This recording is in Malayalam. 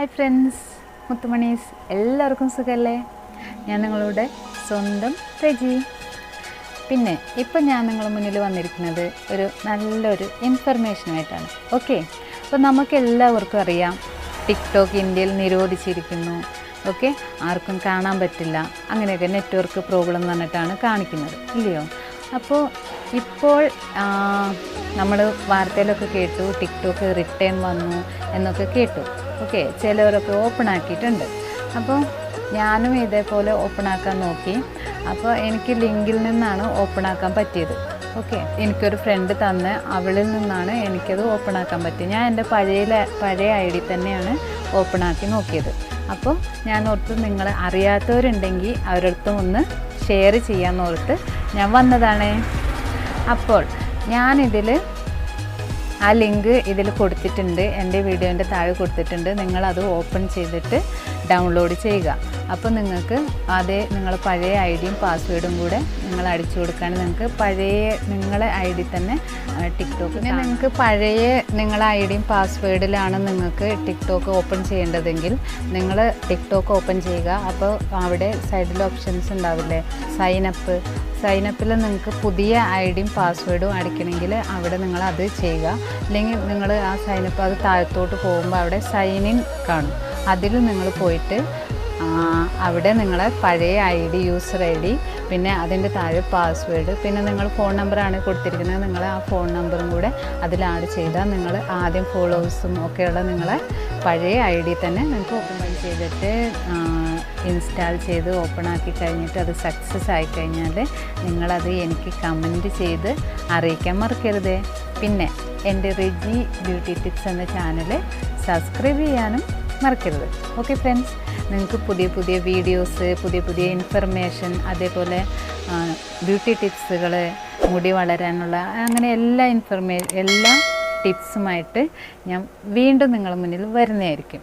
ഹായ് ഫ്രണ്ട്സ്, മുത്തുമണീസ്, എല്ലാവർക്കും സുഖമല്ലേ? ഞാൻ നിങ്ങളുടെ സ്വന്തം റെജി. പിന്നെ ഇപ്പം ഞാൻ നിങ്ങളുടെ മുന്നിൽ വന്നിരിക്കുന്നത് ഒരു നല്ലൊരു ഇൻഫർമേഷനുമായിട്ടാണ്. ഓക്കെ, അപ്പോൾ നമുക്കെല്ലാവർക്കും അറിയാം ടിക്ടോക്ക് ഇന്ത്യയിൽ നിരോധിച്ചിരിക്കുന്നു. ഓക്കെ, ആർക്കും കാണാൻ പറ്റില്ല, അങ്ങനെയൊക്കെ നെറ്റ്വർക്ക് പ്രോബ്ലം എന്ന് പറഞ്ഞിട്ടാണ് കാണിക്കുന്നത്, ഇല്ലയോ? അപ്പോൾ ഇപ്പോൾ നമ്മൾ വാർത്തയിലൊക്കെ കേട്ടു ടിക്ടോക്ക് റിട്ടേൺ വന്നു എന്നൊക്കെ കേട്ടു. ഓക്കെ, ചിലവരൊക്കെ ഓപ്പൺ ആക്കിയിട്ടുണ്ട്. അപ്പോൾ ഞാനും ഇതേപോലെ ഓപ്പൺ ആക്കാൻ നോക്കി. അപ്പോൾ എനിക്ക് ലിങ്കിൽ നിന്നാണ് ഓപ്പൺ ആക്കാൻ പറ്റിയത്. ഓക്കെ, എനിക്കൊരു ഫ്രണ്ട് തന്ന് അവളിൽ നിന്നാണ് എനിക്കത് ഓപ്പൺ ആക്കാൻ പറ്റിയത്. ഞാൻ എൻ്റെ പഴയ ഐ ഡി തന്നെയാണ് ഓപ്പൺ ആക്കി നോക്കിയത്. അപ്പോൾ ഞാൻ ഓർത്ത് നിങ്ങൾ അറിയാത്തവരുണ്ടെങ്കിൽ അവരടുത്തും ഒന്ന് ഷെയർ ചെയ്യാമെന്നോർത്ത് ഞാൻ വന്നതാണ്. അപ്പോൾ ഞാനിതിൽ ആ ലിങ്ക് ഇതിൽ കൊടുത്തിട്ടുണ്ട്, എൻ്റെ വീഡിയോൻ്റെ താഴെ കൊടുത്തിട്ടുണ്ട്. നിങ്ങളത് ഓപ്പൺ ചെയ്തിട്ട് ഡൗൺലോഡ് ചെയ്യുക. അപ്പോൾ നിങ്ങൾക്ക് നിങ്ങളെ പഴയ ഐ ഡിയും പാസ്വേഡും കൂടെ നിങ്ങൾ അടിച്ചു കൊടുക്കുകയാണ്. നിങ്ങൾക്ക് പഴയ നിങ്ങളെ ഐ ഡി തന്നെ ടിക്ടോക്ക്, നിങ്ങൾക്ക് പഴയ നിങ്ങളെ ഐ ഡിയും പാസ്വേഡിലാണ് നിങ്ങൾക്ക് ടിക്ടോക്ക് ഓപ്പൺ ചെയ്യേണ്ടതെങ്കിൽ നിങ്ങൾ ടിക്ടോക്ക് ഓപ്പൺ ചെയ്യുക. അപ്പോൾ അവിടെ സൈഡിൽ ഓപ്ഷൻസ് ഉണ്ടാവില്ലേ, സൈനപ്പിൽ നിങ്ങൾക്ക് പുതിയ ഐ ഡിയും പാസ്വേഡും അടിക്കണമെങ്കിൽ അവിടെ നിങ്ങൾ അത് ചെയ്യുക. അല്ലെങ്കിൽ നിങ്ങൾ ആ സൈനപ്പ് അത് താഴത്തോട്ട് പോകുമ്പോൾ അവിടെ സൈൻ ഇൻ കാണും. അതിൽ നിങ്ങൾ പോയിട്ട് അവിടെ നിങ്ങളെ പഴയ I D, user I D, പിന്നെ അതിൻ്റെ താഴെ പാസ്വേഡ്, പിന്നെ നിങ്ങൾ ഫോൺ നമ്പറാണ് കൊടുത്തിരിക്കുന്നത്, നിങ്ങൾ ആ ഫോൺ നമ്പറും കൂടെ അതിൽ ആഡ് ചെയ്താൽ നിങ്ങൾ ആദ്യം ഫോളോവേഴ്സും ഒക്കെയുള്ള നിങ്ങളെ പഴയ ഐ ഡി തന്നെ നിങ്ങൾക്ക് ഓപ്പൺ ചെയ്തിട്ട് ഇൻസ്റ്റാൾ ചെയ്ത് ഓപ്പൺ ആക്കി കഴിഞ്ഞിട്ട് അത് സക്സസ് ആയിക്കഴിഞ്ഞാൽ നിങ്ങളത് എനിക്ക് കമൻറ്റ് ചെയ്ത് അറിയിക്കാൻ മറക്കരുത്. പിന്നെ എൻ്റെ റെജി ബ്യൂട്ടി ടിപ്സ് എന്ന ചാനൽ സബ്സ്ക്രൈബ് ചെയ്യാനും മറക്കരുത്. ഓക്കെ ഫ്രണ്ട്സ്, നിങ്ങൾക്ക് പുതിയ പുതിയ വീഡിയോസ്, പുതിയ ഇൻഫർമേഷൻ, അതേപോലെ ബ്യൂട്ടി ടിപ്സുകൾ, മുടി വളരാനുള്ള അങ്ങനെ എല്ലാ ടിപ്സുമായിട്ട് ഞാൻ വീണ്ടും നിങ്ങളുടെ മുന്നിൽ വരുന്നതായിരിക്കും.